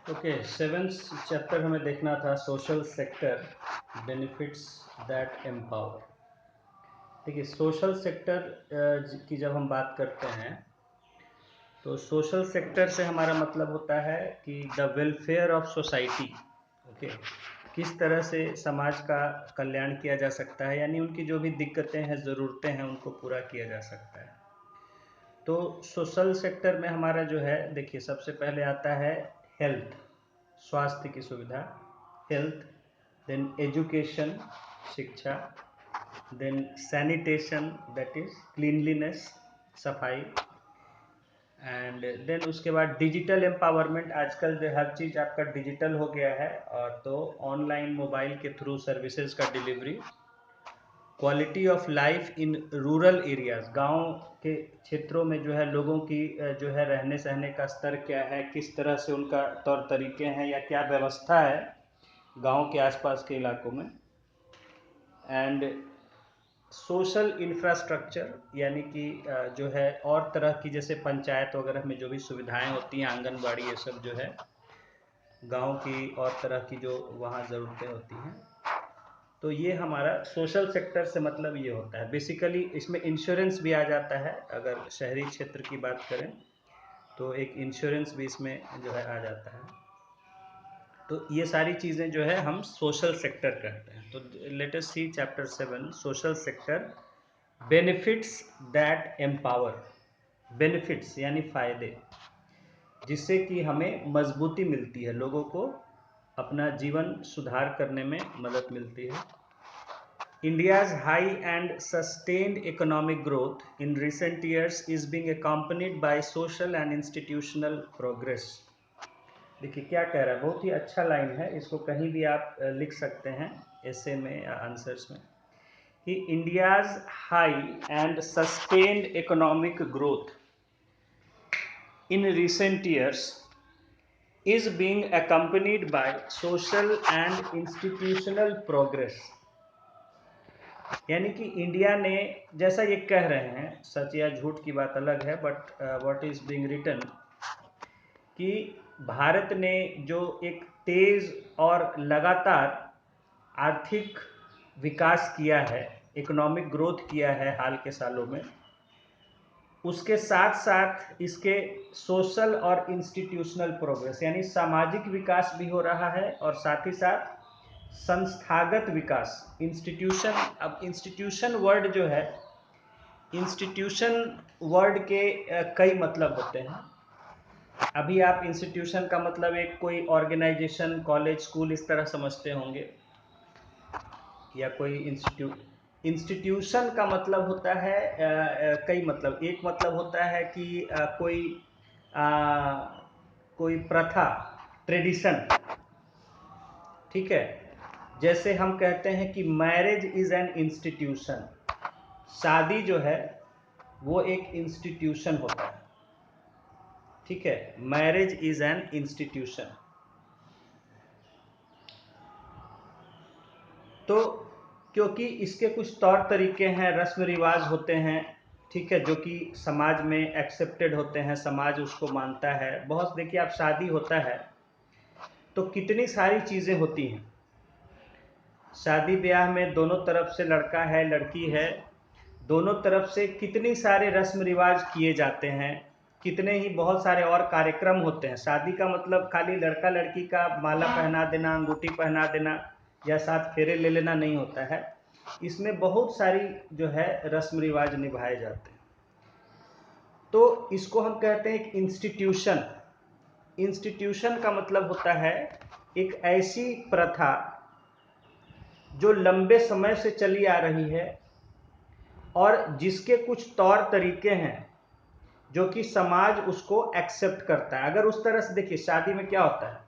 Okay, seventh chapter हमें देखना था social sector benefits that empower. देखिए, सोशल सेक्टर की जब हम बात करते हैं तो सोशल सेक्टर से हमारा मतलब होता है कि the welfare of society. Okay, किस तरह से समाज का कल्याण किया जा सकता है, यानी उनकी जो भी दिक्कतें हैं, ज़रूरतें हैं, उनको पूरा किया जा सकता है। तो सोशल सेक्टर में हमारा जो है, देखिए, सबसे पहले आता है हेल्थ, स्वास्थ्य की सुविधा, हेल्थ, देन एजुकेशन, शिक्षा, then sanitation, that is cleanliness, सफाई, एंड देन उसके बाद डिजिटल एम्पावरमेंट। आजकल जो हर चीज़ आपका डिजिटल हो गया है, और तो ऑनलाइन मोबाइल के थ्रू सर्विसेज का delivery, quality of life in rural areas, गांव के क्षेत्रों में जो है लोगों की जो है रहने सहने का स्तर क्या है, किस तरह से उनका तौर तरीके हैं या क्या व्यवस्था है गांव के आसपास के इलाकों में, एंड सोशल इंफ्रास्ट्रक्चर, यानी कि जो है और तरह की, जैसे पंचायत वगैरह में जो भी सुविधाएं होती हैं, आंगनबाड़ी, ये सब जो है गांव की और तरह की जो वहाँ ज़रूरतें होती हैं। तो ये हमारा सोशल सेक्टर से मतलब ये होता है। बेसिकली इसमें इंश्योरेंस भी आ जाता है, अगर शहरी क्षेत्र की बात करें तो एक इंश्योरेंस भी इसमें जो है आ जाता है। तो ये सारी चीज़ें जो है हम सोशल सेक्टर कहते हैं। तो let us see chapter 7, social sector benefits that empower. Benefits यानी फ़ायदे, जिससे कि हमें मजबूती मिलती है, लोगों को अपना जीवन सुधार करने में मदद मिलती है। India's high and sustained economic growth in recent years is being accompanied by social and institutional progress। देखिए क्या कह रहा है, बहुत ही अच्छा लाइन है, इसको कहीं भी आप लिख सकते हैं ऐसे में या आंसर्स में, कि India's high and sustained economic growth in recent years is being accompanied by social and institutional progress। यानी कि इंडिया ने, जैसा ये कह रहे हैं, सच या झूठ की बात अलग है, but what is being written, कि भारत ने जो एक तेज और लगातार आर्थिक विकास किया है, इकोनॉमिक ग्रोथ किया है हाल के सालों में, उसके साथ साथ इसके सोशल और इंस्टीट्यूशनल प्रोग्रेस, यानी सामाजिक विकास भी हो रहा है, और साथ ही साथ संस्थागत विकास, इंस्टीट्यूशन। अब इंस्टीट्यूशन वर्ड जो है, इंस्टीट्यूशन वर्ड के कई मतलब होते हैं। अभी आप इंस्टीट्यूशन का मतलब एक कोई ऑर्गेनाइजेशन, कॉलेज, स्कूल, इस तरह समझते होंगे, या कोई इंस्टीट्यूशन का मतलब होता है कई मतलब। एक मतलब होता है कि कोई प्रथा, ट्रेडिशन, ठीक है। जैसे हम कहते हैं कि मैरिज इज एन इंस्टीट्यूशन, शादी जो है वो एक इंस्टीट्यूशन होता है, ठीक है। Marriage is an institution. तो क्योंकि इसके कुछ तौर तरीके हैं, रस्म रिवाज होते हैं, ठीक है, जो कि समाज में एक्सेप्टेड होते हैं, समाज उसको मानता है बहुत। देखिए, आप शादी होता है तो कितनी सारी चीज़ें होती हैं। शादी ब्याह में दोनों तरफ से, लड़का है लड़की है, दोनों तरफ से कितनी सारे रस्म रिवाज किए जाते हैं, कितने ही बहुत सारे और कार्यक्रम होते हैं। शादी का मतलब खाली लड़का लड़की का माला पहना देना, अंगूठी पहना देना या साथ फेरे ले लेना नहीं होता है। इसमें बहुत सारी जो है रस्म रिवाज निभाए जाते हैं। तो इसको हम कहते हैं एक इंस्टीट्यूशन। इंस्टीट्यूशन का मतलब होता है एक ऐसी प्रथा जो लंबे समय से चली आ रही है, और जिसके कुछ तौर तरीके हैं जो कि समाज उसको एक्सेप्ट करता है। अगर उस तरह से देखिए, शादी में क्या होता है,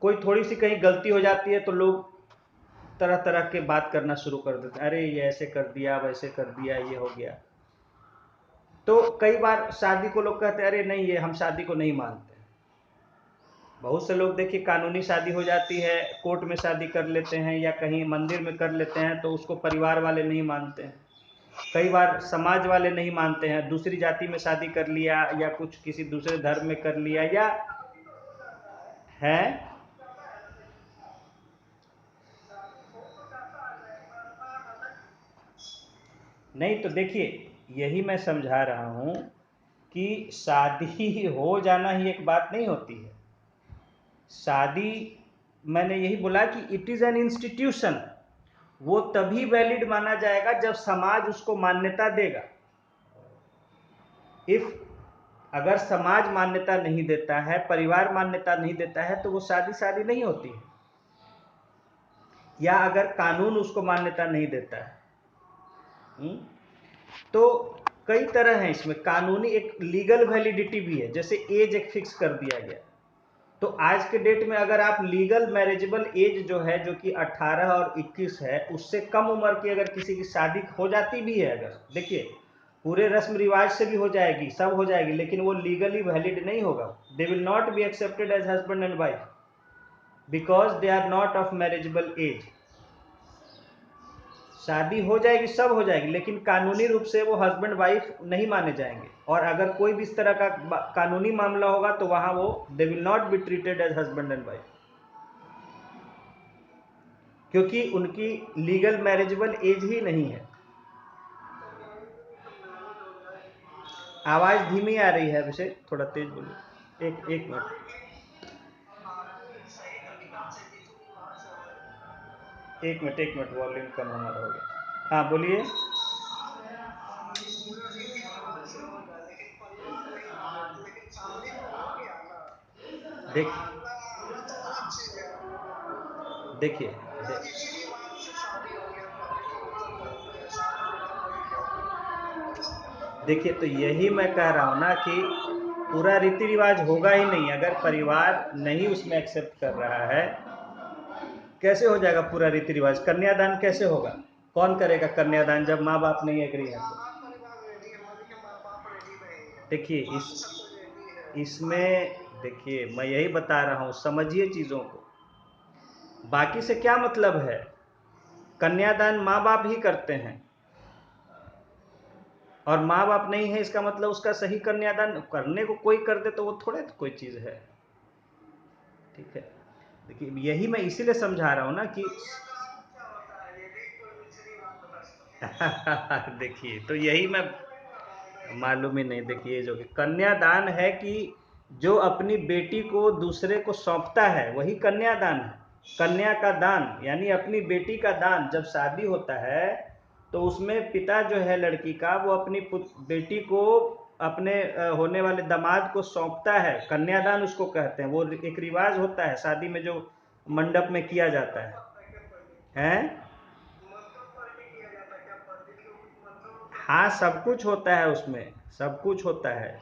कोई थोड़ी सी कहीं गलती हो जाती है तो लोग तरह तरह के बात करना शुरू कर देते हैं, अरे ये ऐसे कर दिया, वैसे कर दिया, ये हो गया। तो कई बार शादी को लोग कहते हैं, अरे नहीं, ये हम शादी को नहीं मानते। बहुत से लोग देखिए, कानूनी शादी हो जाती है, कोर्ट में शादी कर लेते हैं या कहीं मंदिर में कर लेते हैं, तो उसको परिवार वाले नहीं मानते हैं। कई बार समाज वाले नहीं मानते हैं, दूसरी जाति में शादी कर लिया या कुछ किसी दूसरे धर्म में कर लिया, या है। नहीं तो देखिए, यही मैं समझा रहा हूं कि शादी हो जाना ही एक बात नहीं होती है। शादी, मैंने यही बोला कि इट इज एन इंस्टीट्यूशन। वो तभी वैलिड माना जाएगा जब समाज उसको मान्यता देगा। इफ अगर समाज मान्यता नहीं देता है, परिवार मान्यता नहीं देता है, तो वो शादी नहीं होती है। या अगर कानून उसको मान्यता नहीं देता है, तो कई तरह हैं इसमें। कानूनी एक लीगल वैलिडिटी भी है, जैसे एज एक फिक्स कर दिया गया। तो आज के डेट में अगर आप लीगल मैरिजेबल एज जो है, जो कि 18 और 21 है, उससे कम उम्र की अगर किसी की शादी हो जाती भी है, अगर देखिए पूरे रस्म रिवाज से भी हो जाएगी, सब हो जाएगी, लेकिन वो लीगली वैलिड नहीं होगा। They will not be accepted as husband and wife because they are not of marriageable age. शादी हो जाएगी, सब हो जाएगी, लेकिन कानूनी रूप से वो हस्बैंड वाइफ नहीं माने जाएंगे। और अगर कोई भी इस तरह का कानूनी मामला होगा तो वहां वो they will not be treated as husband and wife, क्योंकि उनकी लीगल मैरिजेबल एज ही नहीं है। आवाज धीमी आ रही है अभिषेक, थोड़ा तेज बोलो। एक मिनट, एक मिनट, वॉल्यूम कम हमारा हो गया। हाँ बोलिए। देख देखिए देखिए, तो यही मैं कह रहा हूं ना कि पूरा रीति रिवाज होगा ही नहीं अगर परिवार नहीं उसमें एक्सेप्ट कर रहा है। कैसे हो जाएगा पूरा रीति रिवाज? कन्यादान कैसे होगा? कौन करेगा कन्यादान जब माँ बाप नहीं एग्री है? तो देखिए इसमें देखिए, मैं यही बता रहा हूं, समझिए चीजों को। बाकी से क्या मतलब है? कन्यादान माँ बाप ही करते हैं, और माँ बाप नहीं है इसका मतलब उसका सही कन्यादान करने को कोई कर दे तो वो थोड़े कोई चीज है। ठीक है, देखिए यही मैं इसीलिए समझा रहा हूं ना कि देखिए, तो यही मैं, मालूम ही नहीं। देखिए जो कि कन्यादान है कि जो अपनी बेटी को दूसरे को सौंपता है वही कन्यादान है। कन्या का दान यानी अपनी बेटी का दान। जब शादी होता है तो उसमें पिता जो है लड़की का, वो अपनी बेटी को अपने होने वाले दामाद को सौंपता है। कन्यादान उसको कहते हैं। वो एक रिवाज होता है शादी में जो मंडप में किया जाता है। हाँ, सब कुछ होता है उसमें, सब कुछ होता है।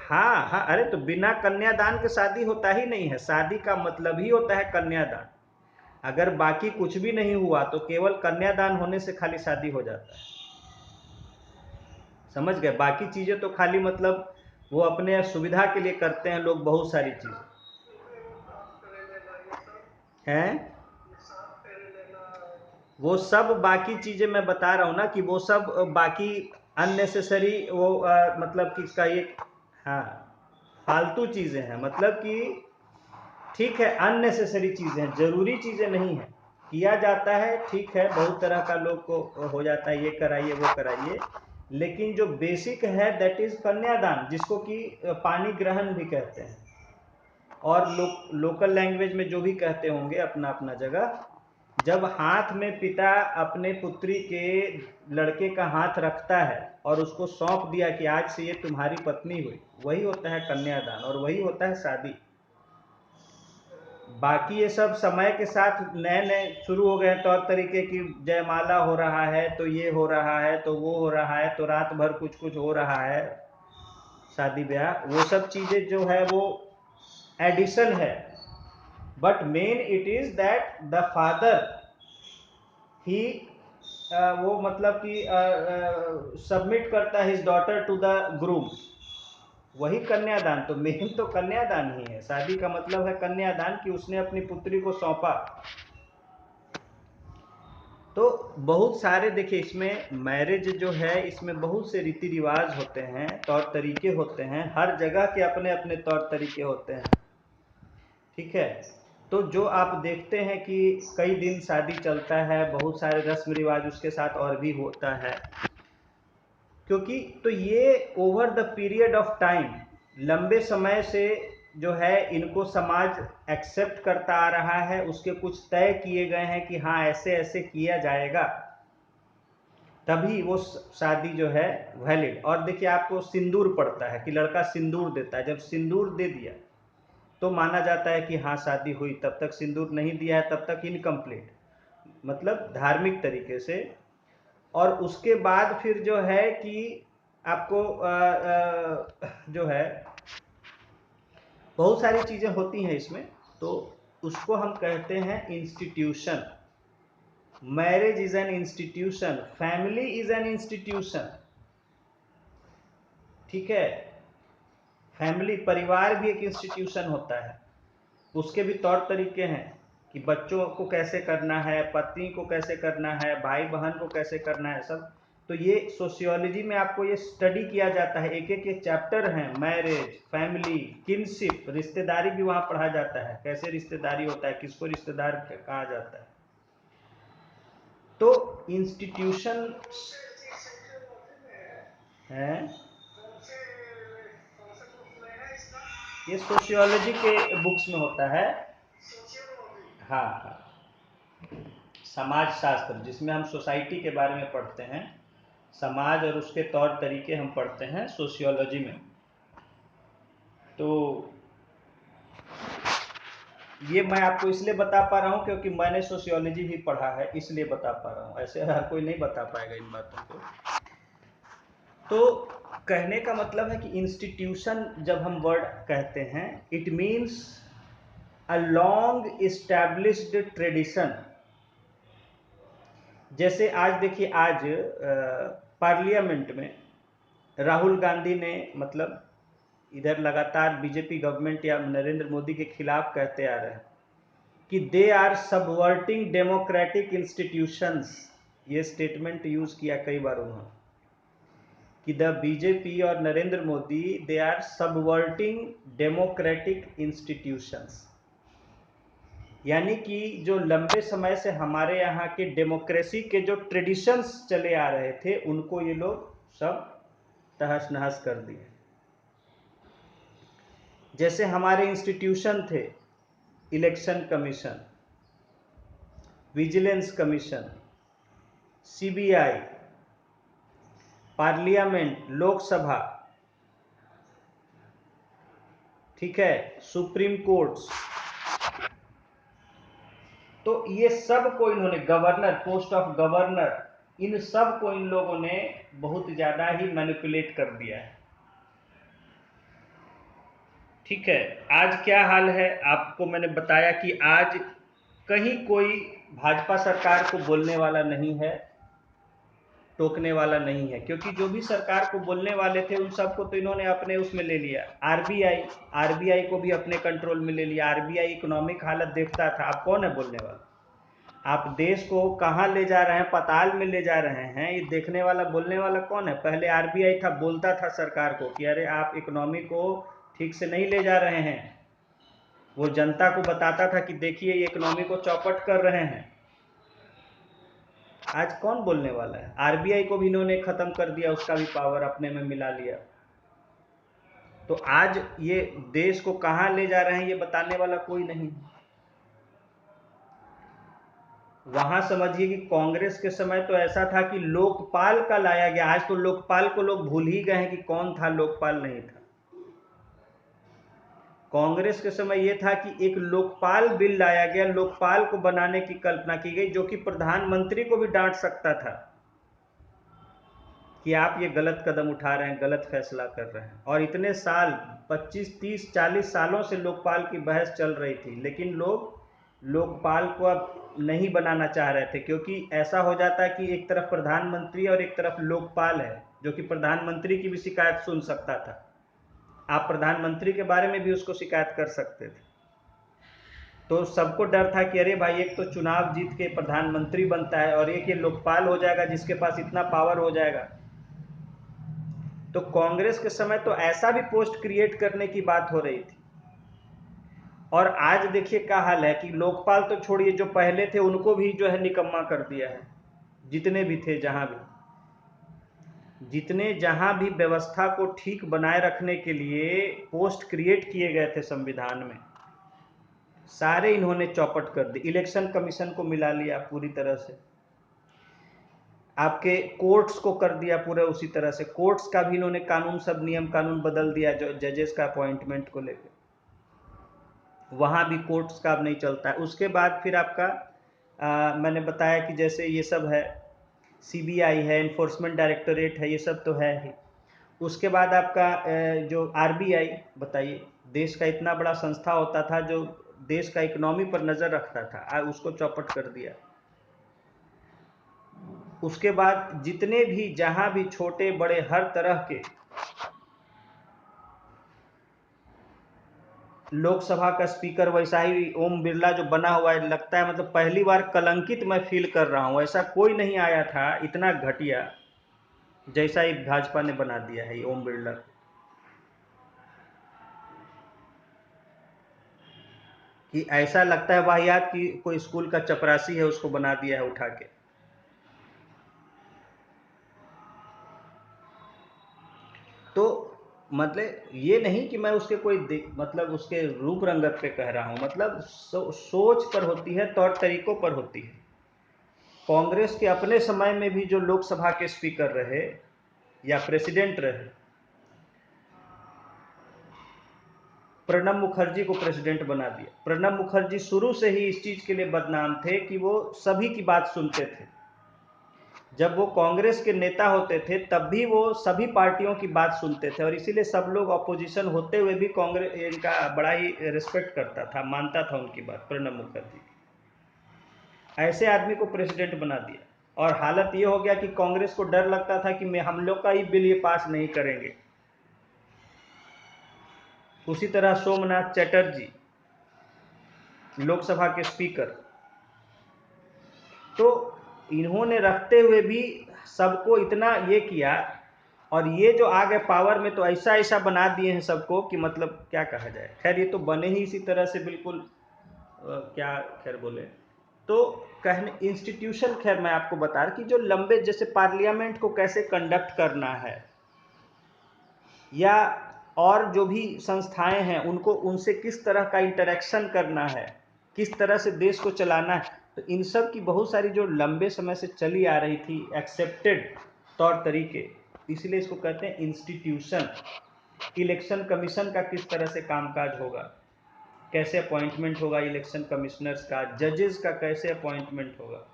हाँ हाँ, अरे तो बिना कन्यादान के शादी होता ही नहीं है। शादी का मतलब ही होता है कन्यादान। अगर बाकी कुछ भी नहीं हुआ तो केवल कन्यादान होने से खाली शादी हो जाता है। समझ गए? बाकी चीजें तो खाली मतलब वो अपने सुविधा के लिए करते हैं लोग, बहुत सारी चीजें हैं। वो सब बाकी चीजें मैं बता रहा हूं ना कि वो सब बाकी अननेसेसरी, वो मतलब कि इसका ये, हाँ, फालतू चीजें हैं। मतलब कि ठीक है, अननेसेसरी चीजें हैं, जरूरी चीजें नहीं है। किया जाता है, ठीक है, बहुत तरह का लोग को हो जाता है, ये कराइए वो कराइए, लेकिन जो बेसिक है दैट इज कन्यादान, जिसको कि पानी ग्रहण भी कहते हैं। और लोकल लैंग्वेज में जो भी कहते होंगे अपना अपना जगह। जब हाथ में पिता अपने पुत्री के लड़के का हाथ रखता है और उसको सौंप दिया कि आज से ये तुम्हारी पत्नी हुई, वही होता है कन्यादान और वही होता है शादी। बाकी ये सब समय के साथ नए नए शुरू हो गए तौर तरीके की, जयमाला हो रहा है तो ये हो रहा है तो वो हो रहा है, तो रात भर कुछ कुछ हो रहा है, शादी ब्याह, वो सब चीजें जो है वो एडिशन है। But main it is that the father he वो मतलब कि सबमिट करता है his daughter to the groom, वही कन्यादान। तो मेन तो कन्यादान ही है। शादी का मतलब है कन्यादान, कि उसने अपनी पुत्री को सौंपा। तो बहुत सारे देखिए इसमें मैरिज जो है इसमें बहुत से रीति रिवाज होते हैं, तौर तरीके होते हैं, हर जगह के अपने अपने तौर तरीके होते हैं, ठीक है। तो जो आप देखते हैं कि कई दिन शादी चलता है, बहुत सारे रस्म रिवाज उसके साथ और भी होता है, क्योंकि तो ये over the period of time, लंबे समय से जो है इनको समाज एक्सेप्ट करता आ रहा है, उसके कुछ तय किए गए हैं कि हाँ ऐसे ऐसे किया जाएगा, तभी वो शादी जो है वैलिड। और देखिए आपको सिंदूर पड़ता है कि लड़का सिंदूर देता है, जब सिंदूर दे दिया तो माना जाता है कि हाँ शादी हुई, तब तक सिंदूर नहीं दिया है तब तक इनकम्प्लीट, मतलब धार्मिक तरीके से। और उसके बाद फिर जो है कि आपको जो है बहुत सारी चीजें होती हैं इसमें, तो उसको हम कहते हैं institution. Marriage is an institution, family is an institution, ठीक है। फैमिली, परिवार भी एक इंस्टीट्यूशन होता है, उसके भी तौर तरीके हैं कि बच्चों को कैसे करना है, पत्नी को कैसे करना है, भाई बहन को कैसे करना है, सब। तो ये सोशियोलॉजी में आपको ये स्टडी किया जाता है, एक एक चैप्टर हैं, मैरिज, फैमिली, किनशिप, रिश्तेदारी भी वहां पढ़ा जाता है, कैसे रिश्तेदारी होता है, किसको रिश्तेदार कहा जाता है। तो इंस्टीट्यूशन है, ये सोशियोलॉजी के बुक्स में होता है। हाँ हाँ, समाज शास्त्र, जिसमें हम सोसाइटी के बारे में पढ़ते हैं, समाज और उसके तौर तरीके हम पढ़ते हैं सोशियोलॉजी में। तो ये मैं आपको इसलिए बता पा रहा हूँ क्योंकि मैंने सोशियोलॉजी भी पढ़ा है, इसलिए बता पा रहा हूँ, ऐसे हर कोई नहीं बता पाएगा इन बातों को। तो कहने का मतलब है कि इंस्टीट्यूशन जब हम वर्ड कहते हैं, it means a long established tradition. जैसे आज देखिए, आज पार्लियामेंट में राहुल गांधी ने, मतलब इधर लगातार बीजेपी गवर्नमेंट या नरेंद्र मोदी के खिलाफ कहते आ रहे हैं कि they are subverting democratic institutions. ये स्टेटमेंट यूज किया कई बार उन्होंने कि द बीजेपी और Narendra Modi they are subverting democratic institutions, यानी कि जो लंबे समय से हमारे यहाँ के डेमोक्रेसी के जो ट्रेडिशंस चले आ रहे थे उनको ये लोग सब तहस नहस कर दिए। जैसे हमारे इंस्टीट्यूशन थे, election commission, vigilance commission, CBI, parliament, Lok Sabha, ठीक है, सुप्रीम कोर्ट्स, तो ये सब को इन्होंने, गवर्नर, पोस्ट ऑफ गवर्नर, इन सब को इन लोगों ने बहुत ज्यादा ही मैनिपुलेट कर दिया है, ठीक है। आज क्या हाल है आपको मैंने बताया कि आज कहीं कोई भाजपा सरकार को बोलने वाला नहीं है, टोकने वाला नहीं है, क्योंकि जो भी सरकार को बोलने वाले थे उन सबको तो इन्होंने अपने उसमें ले लिया। आरबीआई को भी अपने कंट्रोल में ले लिया। आरबीआई इकोनॉमिक हालत देखता था, आप कौन है बोलने वाला? आप देश को कहाँ ले जा रहे हैं, पताल में ले जा रहे हैं, ये देखने वाला, बोलने वाला कौन है? पहले आरबीआई था, बोलता था सरकार को कि अरे आप इकोनॉमी को ठीक से नहीं ले जा रहे हैं, वो जनता को बताता था कि देखिए ये इकोनॉमी को चौपट कर रहे हैं। आज कौन बोलने वाला है? आरबीआई को भी इन्होंने खत्म कर दिया, उसका भी पावर अपने में मिला लिया। तो आज ये देश को कहाँ ले जा रहे हैं ये बताने वाला कोई नहीं। वहां समझिए कि कांग्रेस के समय तो ऐसा था कि लोकपाल का लाया गया, आज तो लोकपाल को लोग भूल ही गए हैं कि कौन था लोकपाल, नहीं था। कांग्रेस के समय यह था कि एक लोकपाल बिल लाया गया, लोकपाल को बनाने की कल्पना की गई, जो कि प्रधानमंत्री को भी डांट सकता था कि आप ये गलत कदम उठा रहे हैं, गलत फैसला कर रहे हैं। और इतने साल, 25, 30, 40 सालों से लोकपाल की बहस चल रही थी, लेकिन लोग लोकपाल को अब नहीं बनाना चाह रहे थे, क्योंकि ऐसा हो जाता है कि एक तरफ प्रधानमंत्री और एक तरफ लोकपाल है, जो कि प्रधानमंत्री की भी शिकायत सुन सकता था। आप प्रधानमंत्री के बारे में भी उसको शिकायत कर सकते थे। तो सबको डर था कि अरे भाई एक तो चुनाव जीत के प्रधानमंत्री बनता है और एक ये लोकपाल हो जाएगा जिसके पास इतना पावर हो जाएगा। तो कांग्रेस के समय तो ऐसा भी पोस्ट क्रिएट करने की बात हो रही थी। और आज देखिए क्या हाल है कि लोकपाल तो छोड़िए, जो पहले थे उनको भी जो है निकम्मा कर दिया है। जितने भी थे, जहां भी व्यवस्था को ठीक बनाए रखने के लिए पोस्ट क्रिएट किए गए थे संविधान में, सारे इन्होंने चौपट कर दी। इलेक्शन कमीशन को मिला लिया पूरी तरह से, आपके कोर्ट्स को कर दिया पूरा उसी तरह से। कोर्ट्स का भी इन्होंने कानून, सब नियम कानून बदल दिया जो जजेस का अपॉइंटमेंट को लेकर, वहां भी कोर्ट्स का अब नहीं चलता है। उसके बाद फिर आपका मैंने बताया कि जैसे ये सब है, सीबीआई है, इन्फोर्समेंट डायरेक्टोरेट है, ये सब तो है ही। उसके बाद आपका जो आरबीआई, बताइए, देश का इतना बड़ा संस्था होता था जो देश का इकोनॉमी पर नजर रखता था, उसको चौपट कर दिया। उसके बाद जितने भी, जहां भी छोटे बड़े हर तरह के, लोकसभा का स्पीकर वैसा ही ओम बिरला जो बना हुआ है, लगता है मतलब पहली बार कलंकित मैं फील कर रहा हूं। ऐसा कोई नहीं आया था इतना घटिया जैसा ही भाजपा ने बना दिया है ओम बिरला। कि ऐसा लगता है वाहियात कि कोई स्कूल का चपरासी है उसको बना दिया है उठा के। तो मतलब ये नहीं कि मैं उसके कोई मतलब उसके रूप रंगत पे कह रहा हूं, मतलब सोच पर होती है, तौर तरीकों पर होती है। कांग्रेस के अपने समय में भी जो लोकसभा के स्पीकर रहे या प्रेसिडेंट रहे, प्रणब मुखर्जी को प्रेसिडेंट बना दिया। प्रणब मुखर्जी शुरू से ही इस चीज के लिए बदनाम थे कि वो सभी की बात सुनते थे। जब वो कांग्रेस के नेता होते थे तब भी वो सभी पार्टियों की बात सुनते थे, और इसीलिए सब लोग अपोजिशन होते हुए भी कांग्रेस इनका बड़ा ही रिस्पेक्ट करता था, मानता था उनकी बात, प्रणब मुखर्जी। ऐसे आदमी को प्रेसिडेंट बना दिया, और हालत ये हो गया कि कांग्रेस को डर लगता था कि हम लोग का ही बिल ये पास नहीं करेंगे। उसी तरह सोमनाथ चटर्जी, लोकसभा के स्पीकर, तो इन्होंने रखते हुए भी सबको इतना ये किया, और ये जो आ गए पावर में तो ऐसा ऐसा बना दिए हैं सबको कि मतलब क्या कहा जाए। खैर ये तो बने ही इसी तरह से, बिल्कुल क्या खैर बोले। तो कहने इंस्टीट्यूशन, खैर मैं आपको बता रहा कि जो लंबे, जैसे पार्लियामेंट को कैसे कंडक्ट करना है, या और जो भी संस्थाएं हैं उनको, उनसे किस तरह का इंटरेक्शन करना है, किस तरह से देश को चलाना है, तो इन सब की बहुत सारी जो लंबे समय से चली आ रही थी एक्सेप्टेड तौर तरीके, इसलिए इसको कहते हैं इंस्टीट्यूशन। इलेक्शन कमीशन का किस तरह से कामकाज होगा, कैसे अपॉइंटमेंट होगा इलेक्शन कमिश्नर्स का, जजेस का कैसे अपॉइंटमेंट होगा।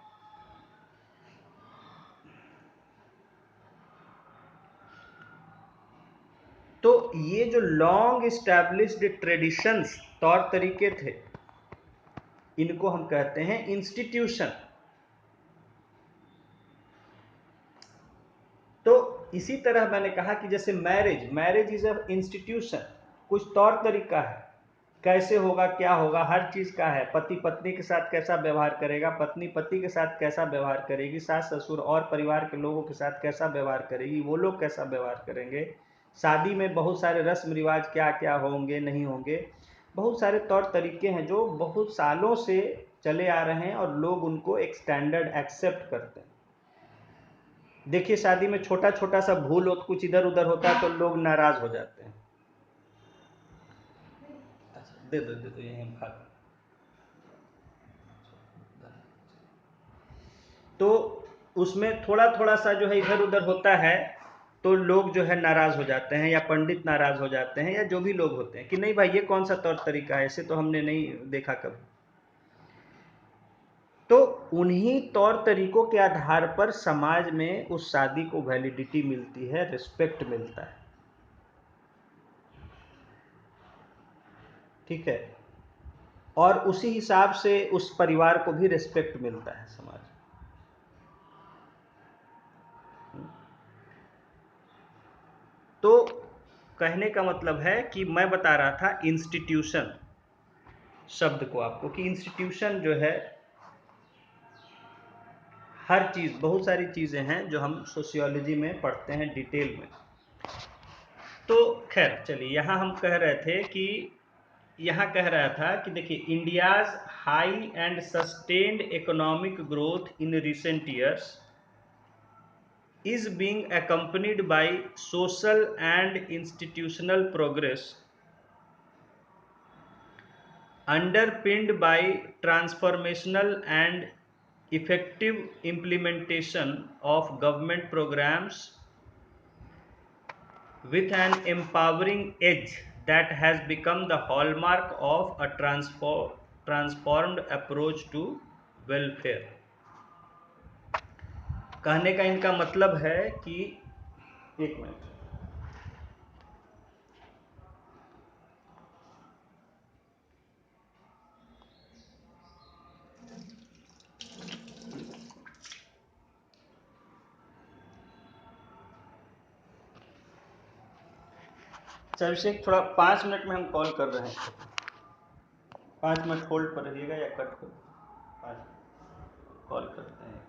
तो ये जो लॉन्ग एस्टैब्लिश्ड ट्रेडिशंस, तौर तरीके थे, इनको हम कहते हैं इंस्टीट्यूशन। तो इसी तरह मैंने कहा कि जैसे मैरिज इज अ इंस्टीट्यूशन, कुछ तौर तरीका है, कैसे होगा, क्या होगा, हर चीज का है। पति पत्नी के साथ कैसा व्यवहार करेगा, पत्नी पति के साथ कैसा व्यवहार करेगी, सास ससुर और परिवार के लोगों के साथ कैसा व्यवहार करेगी, वो लोग कैसा व्यवहार करेंगे, शादी में बहुत सारे रस्म रिवाज क्या क्या होंगे, नहीं होंगे। बहुत सारे तौर तरीके हैं जो बहुत सालों से चले आ रहे हैं और लोग उनको एक स्टैंडर्ड एक्सेप्ट करते हैं। देखिए शादी में छोटा छोटा सा भूल हो, कुछ इधर उधर होता है तो लोग नाराज हो जाते हैं। अच्छा दे दो यही हम खा लें। तो उसमें थोड़ा थोड़ा सा जो है इधर उधर होता है तो लोग जो है नाराज हो जाते हैं, या पंडित नाराज हो जाते हैं, या जो भी लोग होते हैं कि नहीं भाई ये कौन सा तौर तरीका है, ऐसे तो हमने नहीं देखा कभी। तो उन्हीं तौर तरीकों के आधार पर समाज में उस शादी को वैलिडिटी मिलती है, रिस्पेक्ट मिलता है। ठीक है, और उसी हिसाब से उस परिवार को भी रिस्पेक्ट मिलता है समाज में। तो कहने का मतलब है कि मैं बता रहा था इंस्टीट्यूशन, शब्द को आपको कि इंस्टीट्यूशन जो है, हर चीज़, बहुत सारी चीज़ें हैं जो हम सोशियोलॉजी में पढ़ते हैं डिटेल में। तो खैर चलिए, यहाँ हम कह रहे थे कि यहाँ कह रहा था कि देखिए, India's high and sustained economic growth in recent years is being accompanied by social and institutional progress underpinned by transformational and effective implementation of government programs with an empowering edge that has become the hallmark of a transformed approach to welfare। कहने का इनका मतलब है कि, एक minute, अभिषेक थोड़ा 5 minute में हम कॉल कर रहे हैं, 5 मिनट होल्ड पर रहिएगा या कट कर, 5 कॉल करते हैं।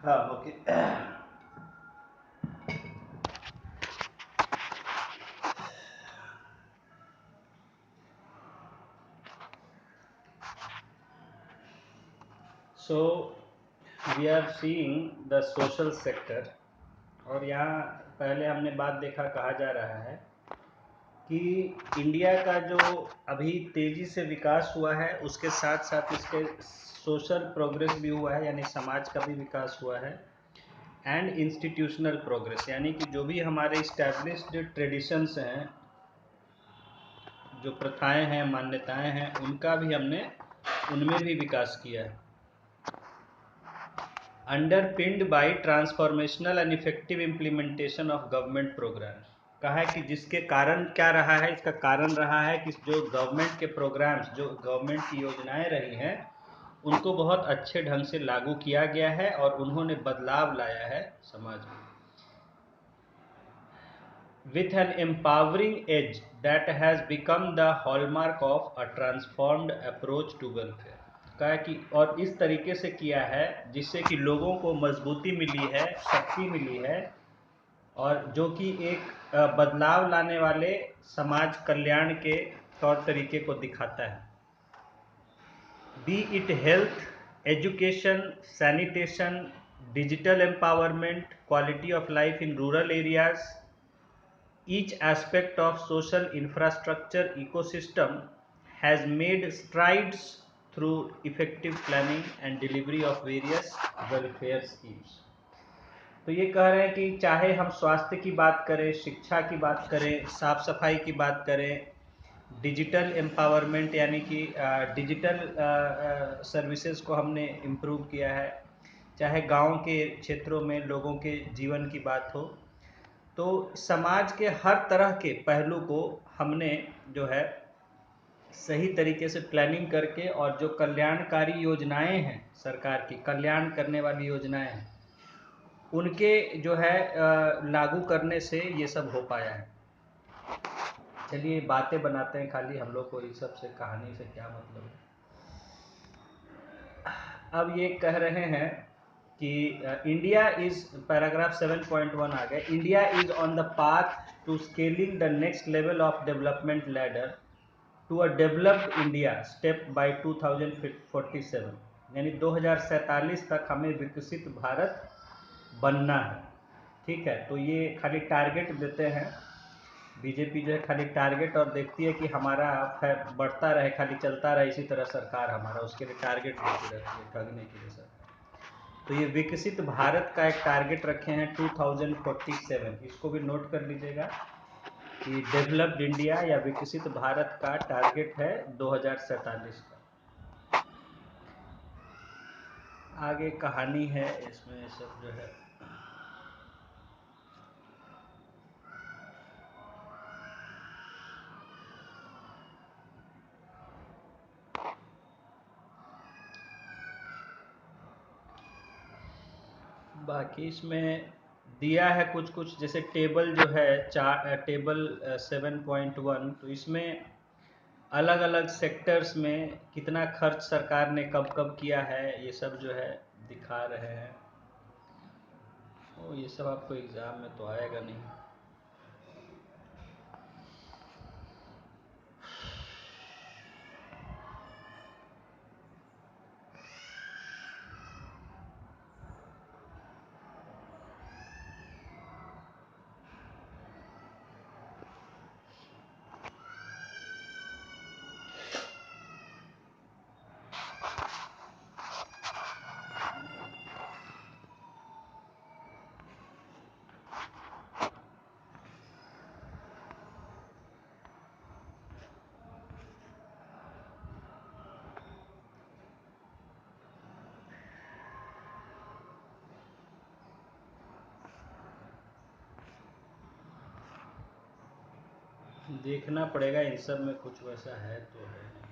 हाँ okay. So we are seeing the social sector, और यहाँ पहले हमने बात देखा, कहा जा रहा है कि इंडिया का जो अभी तेजी से विकास हुआ है उसके साथ साथ इसके सोशल प्रोग्रेस भी हुआ है, यानी समाज का भी विकास हुआ है, एंड इंस्टीट्यूशनल प्रोग्रेस, यानी कि जो भी हमारे इस्टेब्लिश्ड ट्रेडिशंस हैं, जो प्रथाएं हैं, मान्यताएं हैं, उनका भी हमने उनमें भी विकास किया है। Underpinned by transformational and effective implementation of government programmes, कहा है कि जिसके कारण क्या रहा है, इसका कारण रहा है कि जो गवर्नमेंट के प्रोग्राम्स, जो गवर्नमेंट की योजनाएं रही हैं, उनको बहुत अच्छे ढंग से लागू किया गया है और उन्होंने बदलाव लाया है समाज में। With an empowering edge that has become the hallmark of a transformed approach to welfare, कहा कि और इस तरीके से किया है जिससे कि लोगों को मजबूती मिली है, शक्ति मिली है, और जो कि एक बदलाव लाने वाले समाज कल्याण के तौर तरीके को दिखाता है। B it health, education, sanitation, digital empowerment, quality of life in rural areas, each aspect of social infrastructure ecosystem has made strides through effective planning and delivery of various welfare schemes। तो ये कह रहे हैं कि चाहे हम स्वास्थ्य की बात करें, शिक्षा की बात करें, साफ सफाई की बात करें, डिजिटल एम्पावरमेंट यानी कि डिजिटल सर्विसेज को हमने इम्प्रूव किया है, चाहे गांव के क्षेत्रों में लोगों के जीवन की बात हो, तो समाज के हर तरह के पहलू को हमने जो है सही तरीके से प्लानिंग करके, और जो कल्याणकारी योजनाएं हैं, सरकार की कल्याण करने वाली योजनाएं हैं, उनके जो है लागू करने से ये सब हो पाया है। चलिए बातें बनाते हैं, खाली हम लोग को इस सब से, कहानी से क्या मतलब है। अब ये कह रहे हैं कि इंडिया इज, पैराग्राफ 7.1 आ गया, India is on the path to scaling the next level of development ladder to a developed India step by 2047, यानी 2047 तक हमें विकसित भारत बनना है। ठीक है, तो ये खाली टारगेट देते हैं, बीजेपी जो है खाली टारगेट और देखती है कि हमारा बढ़ता रहे, खाली चलता रहे इसी तरह सरकार हमारा, उसके लिए टारगेट देती रहती है, ठगने के लिए सरकार। तो ये विकसित भारत का एक टारगेट रखे हैं 2047, इसको भी नोट कर लीजिएगा कि डेवलप्ड इंडिया या विकसित भारत का टारगेट है 2047 का। आगे कहानी है इसमें सब जो है, बाकी इसमें दिया है कुछ कुछ, जैसे टेबल जो है टेबल 7.1, तो इसमें अलग अलग सेक्टर्स में कितना खर्च सरकार ने कब कब किया है, ये सब जो है दिखा रहे हैं। ये सब आपको एग्जाम में तो आएगा नहीं। देखना पड़ेगा इन सब में, कुछ वैसा है तो है।